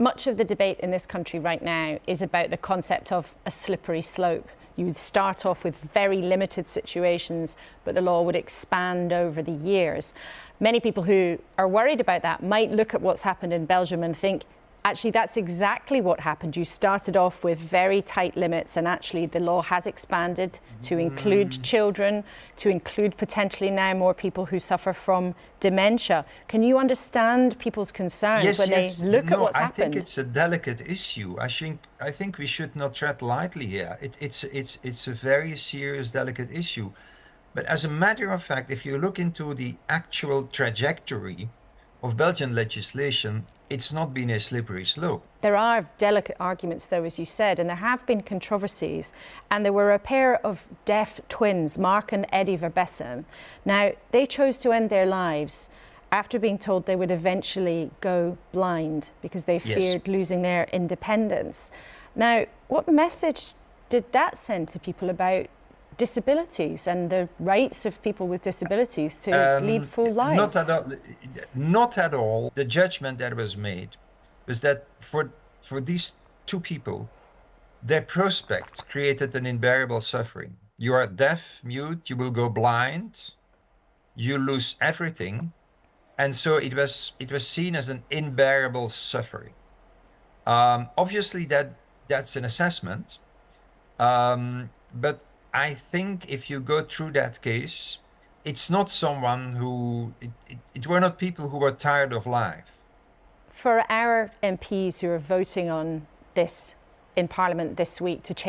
Much of the debate in this country right now is about the concept of a slippery slope. You would start off with very limited situations, but the law would expand over the years. Many people who are worried about that might look at what's happened in Belgium and think, actually, that's exactly what happened. You started off with very tight limits, and actually the law has expanded to include children, to include potentially now more people who suffer from dementia. Can you understand people's concerns when they look at what's happened? I think it's a delicate issue. I think we should not tread lightly here. It's a very serious, delicate issue. But as a matter of fact, if you look into the actual trajectory of Belgian legislation, it's not been a slippery slope. There are delicate arguments, though, as you said, and there have been controversies. And there were a pair of deaf twins, Mark and Eddie Verbessem. Now, they chose to end their lives after being told they would eventually go blind because they feared losing their independence. Now, what message did that send to people about disabilities and the rights of people with disabilities to lead full lives? Not at all. The judgment that was made was that for these two people, their prospects created an unbearable suffering. You are deaf, mute, you will go blind, you lose everything. And so it was seen as an unbearable suffering. Obviously that's an assessment, but I think if you go through that case, it's not someone who, it were not people who were tired of life. For our MPs who are voting on this in Parliament this week to change